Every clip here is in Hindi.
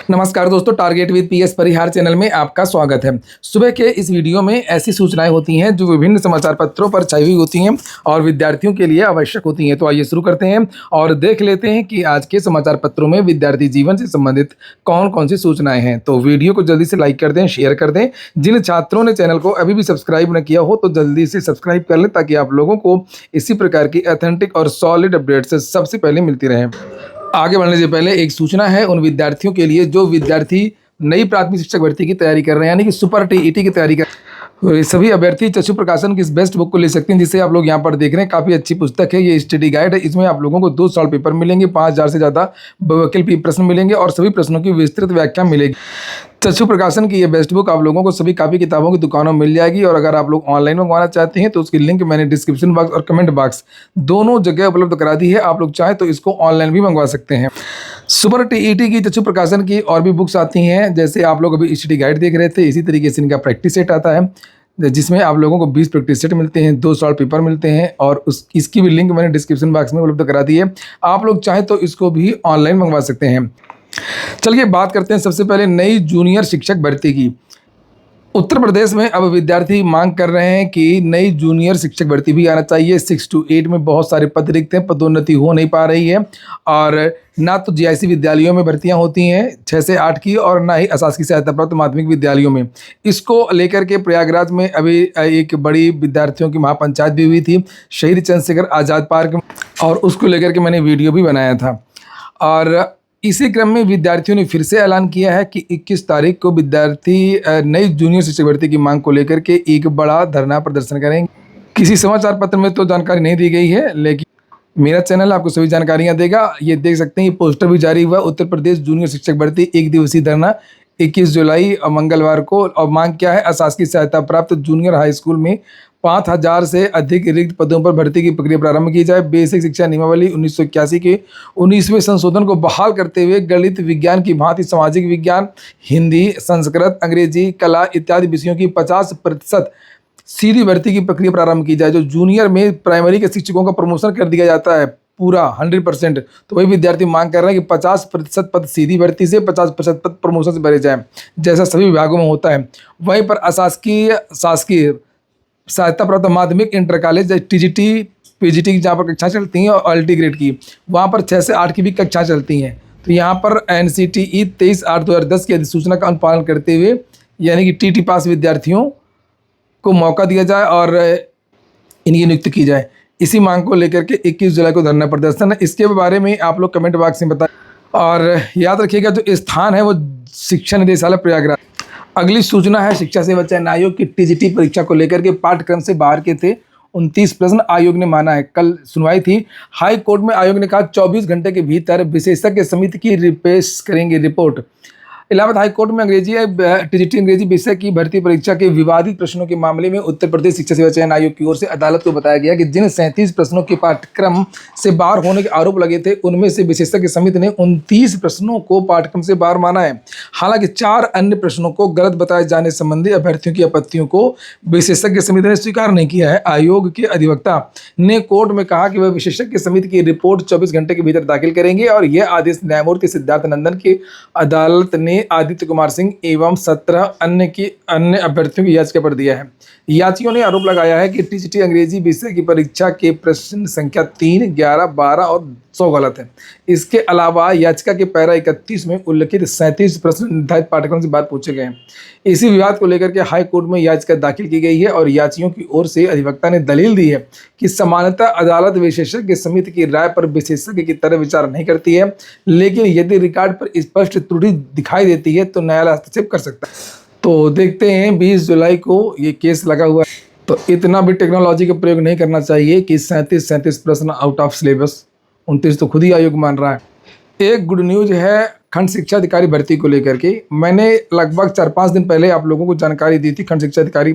नमस्कार दोस्तों, target with PS Parihar channel में आपका स्वागत है। सुबह के इस वीडियो में ऐसी सूचनाएं होती हैं जो विभिन्न समाचार पत्रों पर छाई हुई होती हैं और विद्यार्थियों के लिए आवश्यक होती हैं। तो आइए शुरू करते हैं और देख लेते हैं कि आज के समाचार पत्रों में विद्यार्थी जीवन से संबंधित कौन कौन सी सूचनाएं हैं। तो वीडियो को जल्दी से लाइक कर दें, शेयर कर दें। जिन छात्रों ने चैनल को अभी भी सब्सक्राइब न किया हो तो जल्दी से सब्सक्राइब कर लें ताकि आप लोगों को इसी प्रकार की ऑथेंटिक और सॉलिड अपडेट्स सबसे पहले मिलती रहें। आगे बढ़ने से पहले एक सूचना है उन विद्यार्थियों के लिए जो विद्यार्थी नई प्राथमिक शिक्षक भर्ती की तैयारी कर रहे हैं, यानी कि सुपर टीईटी की तैयारी कर सभी अभ्यर्थी चक्षु प्रकाशन की इस बेस्ट बुक को ले सकते हैं, जिसे आप लोग यहाँ पर देख रहे हैं। काफ़ी अच्छी पुस्तक है, ये स्टडी गाइड है। इसमें आप लोगों को 2 सॉल्व पेपर मिलेंगे, 5000 से ज़्यादा वैकल्पिक प्रश्न मिलेंगे और सभी प्रश्नों की विस्तृत व्याख्या मिलेगी। चक्षु प्रकाशन की ये बेस्ट बुक आप लोगों को सभी कापी किताबों की दुकानों में मिल जाएगी और अगर आप लोग ऑनलाइन मंगवाना चाहते हैं तो उसकी लिंक मैंने डिस्क्रिप्शन बॉक्स और कमेंट बॉक्स दोनों जगह उपलब्ध करा दी है। आप लोग चाहें तो इसको ऑनलाइन भी मंगवा सकते हैं। सुपर टीईटी की चक्षु प्रकाशन की और भी बुक्स आती हैं, जैसे आप लोग अभी स्टडी गाइड देख रहे थे, इसी तरीके से इनका प्रैक्टिस सेट आता है जिसमें आप लोगों को 20 प्रैक्टिस सेट मिलते हैं, 2 सॉल्व पेपर मिलते हैं और इसकी भी लिंक मैंने डिस्क्रिप्शन बॉक्स में उपलब्ध करा दी है। आप लोग चाहें तो इसको भी ऑनलाइन मंगवा सकते हैं। चलिए बात करते हैं सबसे पहले नई जूनियर शिक्षक भर्ती की। उत्तर प्रदेश में अब विद्यार्थी मांग कर रहे हैं कि नई जूनियर शिक्षक भर्ती भी आना चाहिए। 6 to 8 में बहुत सारे पद रिक्त हैं, पदोन्नति हो नहीं पा रही है और ना तो जीआईसी विद्यालयों में भर्तियां होती हैं 6 से 8 की और ना ही अशासकीय सहायता प्राप्त माध्यमिक विद्यालयों में। इसको लेकर के प्रयागराज में अभी एक बड़ी विद्यार्थियों की महापंचायत भी हुई थी शहीद चंद्रशेखर आज़ाद पार्क, और उसको लेकर के मैंने वीडियो भी बनाया था। और इसी क्रम में विद्यार्थियों ने फिर से ऐलान किया है कि 21 तारीख को विद्यार्थी नई जूनियर शिक्षक भर्ती की मांग को लेकर के एक बड़ा धरना प्रदर्शन करेंगे। किसी समाचार पत्र में तो जानकारी नहीं दी गई है, लेकिन मेरा चैनल आपको सभी जानकारियां देगा। ये देख सकते हैं, ये पोस्टर भी जारी हुआ, उत्तर प्रदेश जूनियर शिक्षक भर्ती 1 दिवसीय धरना 21 जुलाई मंगलवार को। और मांग क्या है? अशासकीय सहायता प्राप्त जूनियर हाई स्कूल में 5000 से अधिक रिक्त पदों पर भर्ती की प्रक्रिया प्रारंभ की जाए। बेसिक शिक्षा नियमावली 1981 के 19वें संशोधन को बहाल करते हुए गणित विज्ञान की भांति सामाजिक विज्ञान, हिंदी, संस्कृत, अंग्रेजी, कला इत्यादि विषयों की 50% सीधी भर्ती की प्रक्रिया प्रारंभ की जाए। जो जूनियर में प्राइमरी के शिक्षकों का प्रमोशन कर दिया जाता है पूरा 100%, तो वही विद्यार्थी मांग कर रहे हैं कि 50% पद सीधी भर्ती से, 50% पद प्रमोशन से भरे जाएं, जैसा सभी विभागों में होता है। वहीं पर अशासकीय शासकीय सहायता प्राप्त माध्यमिक इंटर कॉलेज टीजीटी पीजीटी की जहाँ पर कक्षा चलती हैं और अल्टी ग्रेड की, वहाँ पर 6 से 8 की भी कक्षा चलती हैं। तो यहाँ पर एनसीटीई 23/8/2010 की अधिसूचना का अनुपालन करते हुए यानी कि टीटी पास विद्यार्थियों को मौका दिया जाए और इनकी नियुक्ति की जाए। इसी मांग को लेकर के 21 जुलाई को धरना प्रदर्शन है। इसके बारे में आप लोग कमेंट बॉक्स में बताएं और याद रखिएगा जो स्थान है वो शिक्षा निदेशालय प्रयागराज। अगली सूचना है शिक्षा सेवा चयन आयोग की टीजीटी परीक्षा को लेकर के पाठ्यक्रम से बाहर के थे 29 प्रश्न आयोग ने माना है। कल सुनवाई थी हाई कोर्ट में। आयोग ने कहा 24 घंटे के भीतर विशेषज्ञ समिति की पेश करेंगे रिपोर्ट। इलाहाबाद हाई कोर्ट में टीजीटी अंग्रेजी विषय की भर्ती परीक्षा के विवादित प्रश्नों के मामले में उत्तर प्रदेश शिक्षा सेवा चयन आयोग की ओर से अदालत को बताया गया कि जिन 37 प्रश्नों के पाठ्यक्रम से बाहर होने के आरोप लगे थे उनमें से विशेषज्ञ समिति ने 29 प्रश्नों को पाठ्यक्रम से बाहर माना है। हालांकि 4 अन्य प्रश्नों को गलत बताए जाने संबंधी अभ्यर्थियों की आपत्तियों को विशेषज्ञ समिति ने स्वीकार नहीं किया है। आयोग के अधिवक्ता ने कोर्ट में कहा कि वह विशेषज्ञ समिति की रिपोर्ट 24 घंटे के भीतर दाखिल करेंगे और यह आदेश न्यायमूर्ति सिद्धार्थ नंदन की अदालत ने आदित्य कुमार सिंह एवं 17 अन्य अभ्यर्थियों की याचिका पर दिया है। याचिकाओं ने आरोप लगाया है कि टीजीटी अंग्रेजी विषय की परीक्षा के प्रश्न संख्या 3, 11, 12 और 100 गलत है। इसके अलावा याचिका के पैरा 31 में उल्लिखित 37 प्रश्न निर्धारित पाठ्यक्रम से बाद पूछे गए हैं। इसी विवाद को लेकर के हाई कोर्ट में याचिका दाखिल की गई है और याचियों की ओर से अधिवक्ता ने दलील दी है कि सामान्यतः अदालत विशेषज्ञ समिति की राय पर विशेषज्ञ की तरह विचार नहीं करती है, लेकिन यदि रिकॉर्ड पर स्पष्ट त्रुटि दिखाई देती है तो न्यायालय हस्तक्षेप कर सकता है। तो देखते हैं 20 जुलाई को ये केस लगा हुआ है, तो इतना भी टेक्नोलॉजी का प्रयोग नहीं करना चाहिए कि 37 प्रश्न आउट ऑफ सिलेबस। 29 तो खुद ही आयोग मान रहा है। एक गुड न्यूज है खंड शिक्षा अधिकारी भर्ती को लेकर के। मैंने लगभग 4-5 दिन पहले आप लोगों को जानकारी दी थी खंड शिक्षा अधिकारी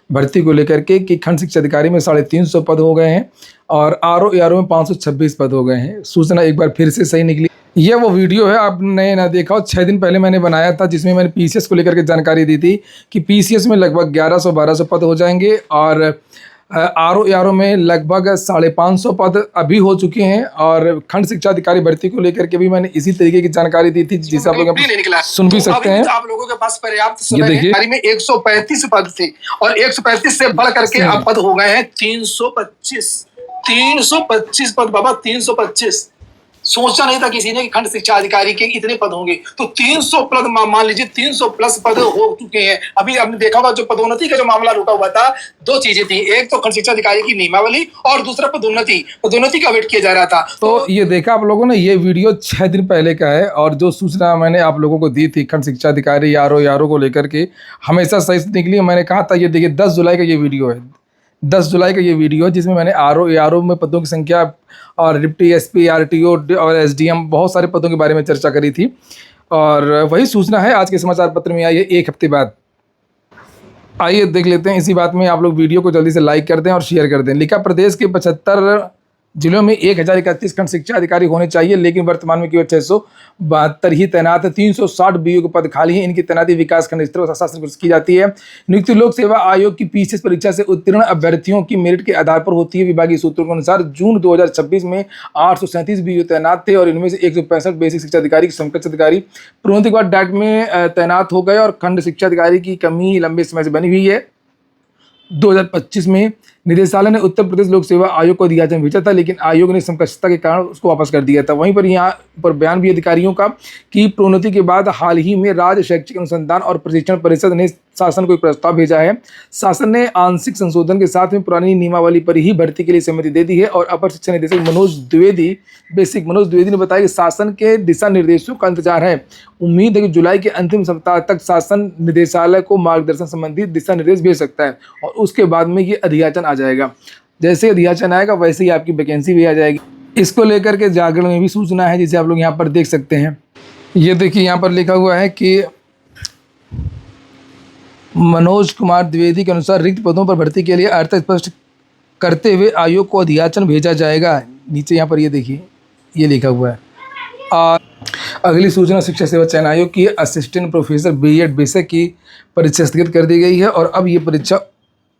भर्ती को लेकर के कि खंड शिक्षा अधिकारी में 350 पद हो गए हैं और आरओ एआरओ में 526 पद हो गए हैं। सूचना एक बार फिर से सही निकली। यह वो वीडियो है आपने ना देखा हो, 6 दिन पहले मैंने बनाया था जिसमें मैंने पीसीएस को लेकर के जानकारी दी थी कि पीसीएस में लगभग 1100-1200 पद हो जाएंगे और आरओ में लगभग 550 पद अभी हो चुके हैं और खंड शिक्षा अधिकारी भर्ती को लेकर के भी मैंने इसी तरीके की जानकारी दी थी, जिसे आप लोग सुन भी सकते हैं। आप लोगों के पास पर्याप्त समय है। में 135 पद थे और 135 से बढ़ करके अब पद हो गए हैं 325 पद बाबा, 325। सोचा नहीं था किसी ने कि खंड शिक्षा अधिकारी के इतने पद होंगे। तो 300 पद, मान लीजिए 300 प्लस पद हो चुके हैं। अभी आपने देखा होगा जो पदोन्नति का जो मामला रुका हुआ था, दो चीजें थी, एक तो खंड शिक्षा अधिकारी की नियमावली और दूसरा पदोन्नति का वेट किया जा रहा था। तो ये देखा आप लोगों ने, ये वीडियो 6 दिन पहले का है और जो सूचना मैंने आप लोगों को दी थी खंड शिक्षा अधिकारी आरओ को लेकर के हमेशा सही निकली। मैंने कहा था, ये देखिए 10 जुलाई का ये वीडियो है, 10 जुलाई का ये वीडियो है, जिसमें मैंने आरओ में पदों की संख्या और डिप्टी एसपी, आरटीओ और एसडीएम बहुत सारे पदों के बारे में चर्चा करी थी। और वही सूचना है आज के समाचार पत्र में आई है 1 हफ्ते बाद। आइए देख लेते हैं इसी बात में। आप लोग वीडियो को जल्दी से लाइक कर दें और शेयर कर दें। लिखा, प्रदेश के 75 जिलों में 1031 खंड शिक्षा अधिकारी होने चाहिए, लेकिन वर्तमान में केवल 672 ही तैनात है। 360 बीओ के पद खाली हैं। इनकी तैनाती विकास खंड स्तर पर शासन की जाती है। नियुक्ति लोक सेवा आयोग की पीसीएस परीक्षा से उत्तीर्ण अभ्यर्थियों की मेरिट के आधार पर होती है। विभागीय सूत्रों के अनुसार जून 2026 में 837 बीओ तैनात थे और इनमें से 165 बेसिक शिक्षा अधिकारी, समकक्ष अधिकारी प्रोन्नति के बाद डाइट में तैनात हो गए और खंड शिक्षा अधिकारी की कमी लंबे समय से बनी हुई है। 2025 में निदेशालय ने उत्तर प्रदेश लोक सेवा आयोग को अधियाचन भेजा था, लेकिन आयोग ने समकक्षता के कारण उसको वापस कर दिया था। वहीं पर यहाँ पर बयान भी अधिकारियों का कि प्रोन्नति के बाद हाल ही में राज्य शैक्षिक अनुसंधान और प्रशिक्षण परिषद ने शासन को एक प्रस्ताव भेजा है। शासन ने आंशिक संशोधन के साथ में पुरानी नियमावली पर ही भर्ती के लिए सहमति दे दी है। और अपर शिक्षा निदेशक मनोज द्विवेदी ने बताया कि शासन के दिशा निर्देशों का इंतजार है। उम्मीद है कि जुलाई के अंतिम सप्ताह तक शासन निदेशालय को मार्गदर्शन संबंधी दिशा निर्देश भेज सकता है और उसके बाद में ये अधियाचन आ जाएगा। जैसे अधियाचन आएगा वैसे ही आपकी वैकेंसी भी आ जाएगी। इसको लेकर के जागरण में भी सूचना है, जिसे आप लोग यहाँ पर देख सकते हैं। ये देखिए यहाँ पर लिखा हुआ है कि मनोज कुमार द्विवेदी के अनुसार रिक्त पदों पर भर्ती के लिए अर्थ स्पष्ट करते हुए आयोग को अधियाचन भेजा जाएगा। नीचे यहाँ पर ये देखिए ये लिखा हुआ है। और अगली सूचना शिक्षा सेवा चयन आयोग की असिस्टेंट प्रोफेसर बीएड विषय की परीक्षा स्थगित कर दी गई है और अब ये परीक्षा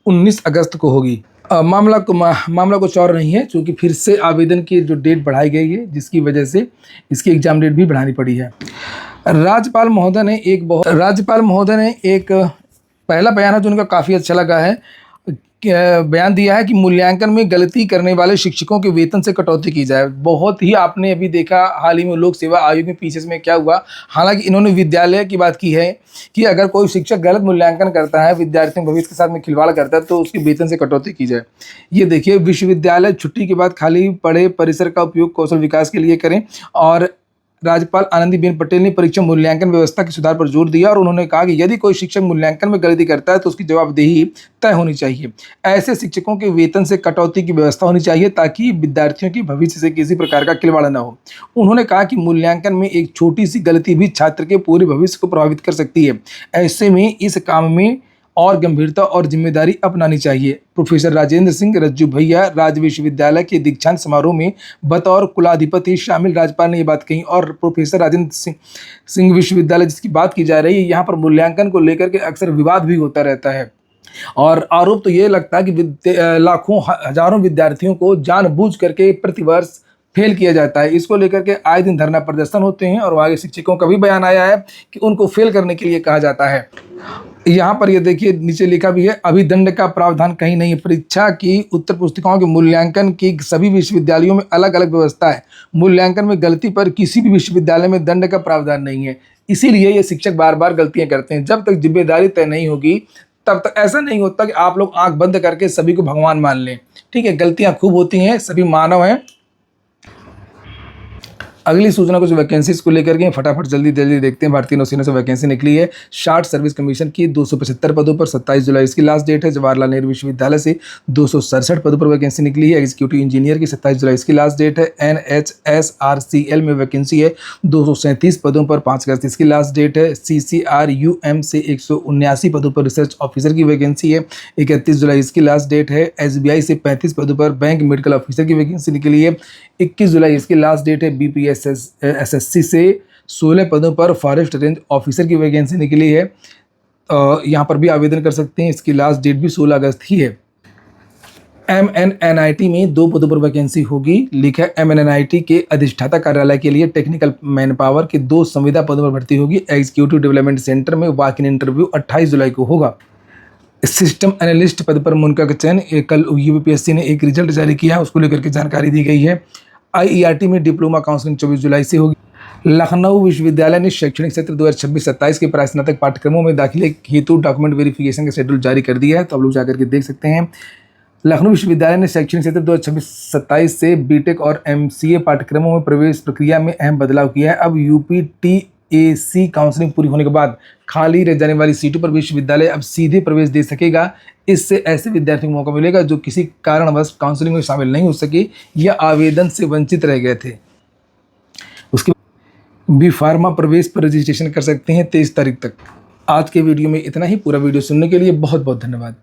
19 अगस्त को होगी। मामला कुछ और नहीं है, क्योंकि फिर से आवेदन की जो डेट बढ़ाई गई है, जिसकी वजह से इसकी एग्जाम डेट भी बढ़ानी पड़ी है। राज्यपाल महोदय ने एक पहला बयान है जो उनका काफ़ी अच्छा लगा है। बयान दिया है कि मूल्यांकन में गलती करने वाले शिक्षकों के वेतन से कटौती की जाए। बहुत ही आपने अभी देखा हाल ही में लोक सेवा आयोग में पीसीएस में क्या हुआ। हालांकि इन्होंने विद्यालय की बात की है कि अगर कोई शिक्षक गलत मूल्यांकन करता है, विद्यार्थियों के भविष्य के साथ में खिलवाड़ करता है, तो उसके वेतन से कटौती की जाए। ये देखिए, विश्वविद्यालय छुट्टी के बाद खाली पड़े परिसर का उपयोग कौशल विकास के लिए करें। और राज्यपाल आनंदीबेन पटेल ने परीक्षा मूल्यांकन व्यवस्था के सुधार पर जोर दिया और उन्होंने कहा कि यदि कोई शिक्षक मूल्यांकन में गलती करता है तो उसकी जवाबदेही तय होनी चाहिए। ऐसे शिक्षकों के वेतन से कटौती की व्यवस्था होनी चाहिए ताकि विद्यार्थियों के भविष्य से किसी प्रकार का खिलवाड़ न हो। उन्होंने कहा कि मूल्यांकन में एक छोटी सी गलती भी छात्र के पूरे भविष्य को प्रभावित कर सकती है। ऐसे में इस काम में और गंभीरता और जिम्मेदारी अपनानी चाहिए। प्रोफेसर राजेंद्र सिंह रज्जू भैया राज्य विश्वविद्यालय के दीक्षांत समारोह में बतौर कुलाधिपति शामिल राज्यपाल ने ये बात कही। और प्रोफेसर राजेंद्र सिंह विश्वविद्यालय जिसकी बात की जा रही है, यहाँ पर मूल्यांकन को लेकर के अक्सर विवाद भी होता रहता है और आरोप तो ये लगता है कि लाखों हजारों विद्यार्थियों को जानबूझ करके प्रतिवर्ष फेल किया जाता है। इसको लेकर के आए दिन धरना प्रदर्शन होते हैं और वहाँ के शिक्षकों का भी बयान आया है कि उनको फेल करने के लिए कहा जाता है। यहाँ पर ये देखिए नीचे लिखा भी है, अभी दंड का प्रावधान कहीं नहीं है। परीक्षा की उत्तर पुस्तिकाओं के मूल्यांकन की सभी विश्वविद्यालयों में अलग अलग व्यवस्था है। मूल्यांकन में गलती पर किसी भी विश्वविद्यालय में दंड का प्रावधान नहीं है। इसीलिए ये शिक्षक बार बार गलतियां करते हैं। जब तक जिम्मेदारी तय नहीं होगी तब तक ऐसा नहीं होता कि आप लोग आंख बंद करके सभी को भगवान मान लें। ठीक है, गलतियां खूब होती हैं, सभी मानव हैं। अगली सूचना कुछ वैकेंसीज को लेकर के फटाफट जल्दी देखते हैं। भारतीय नौसेना से वैकेंसी निकली है। शार्ट सर्विस कमीशन की 275 पदों पर 27 जुलाई इसकी लास्ट डेट है। जवाहरलाल नेहरू विश्वविद्यालय से 267 पदों पर वैकेंसी निकली है। एग्जीक्यूटिव इंजीनियर की 27 जुलाई इसकी लास्ट डेट है। NHSRCL में वैकेंसी है 237 पदों पर 5 अगस्त इसकी लास्ट डेट है। CCRUM से 179 पदों पर रिसर्च ऑफिसर की वैकेंसी है। 31 जुलाई इसकी लास्ट डेट है। SBI से 35 पदों पर बैंक मेडिकल ऑफिसर की वैकेंसी निकली है। 21 जुलाई इसकी लास्ट डेट है। BPSSSC से 16 पदों पर फॉरेस्ट रेंज ऑफिसर की वैकेंसी निकली है। यहाँ पर भी आवेदन कर सकते हैं। इसकी लास्ट डेट भी 16 अगस्त ही है। MNNIT में 2 पदों पर वैकेंसी होगी। लिखा है MNNIT के अधिष्ठाता कार्यालय के लिए टेक्निकल मैन पावर के 2 संविदा पदों पर भर्ती होगी। एग्जीक्यूटिव डेवलपमेंट सेंटर में वॉक इन इंटरव्यू 28 जुलाई को होगा। सिस्टम एनालिस्ट पद पर मुनका का चयन कल यूपीएससी ने एक रिजल्ट जारी किया, उसको लेकर के जानकारी दी गई है। IERT में डिप्लोमा काउंसलिंग 24 जुलाई से होगी। लखनऊ विश्वविद्यालय ने शैक्षणिक सत्र 2026-27 के प्रास्नातक पाठ्यक्रमों में दाखिले हेतु डॉक्यूमेंट वेरिफिकेशन का शेड्यूल जारी कर दिया है, तो आप लोग जाकर के देख सकते हैं। लखनऊ विश्वविद्यालय ने शैक्षणिक सत्र 2026-27 से बीटेक और MCA पाठ्यक्रमों में प्रवेश प्रक्रिया में अहम बदलाव किया है। अब UPTAC काउंसलिंग पूरी होने के बाद खाली रह जाने वाली सीटों पर विश्वविद्यालय अब सीधे प्रवेश दे सकेगा। इससे ऐसे विद्यार्थियों को मौका मिलेगा जो किसी कारणवश काउंसलिंग में शामिल नहीं हो सके या आवेदन से वंचित रह गए थे। उसके बी फार्मा प्रवेश पर रजिस्ट्रेशन कर सकते हैं 23 तारीख तक। आज के वीडियो में इतना ही। पूरा वीडियो सुनने के लिए बहुत बहुत धन्यवाद।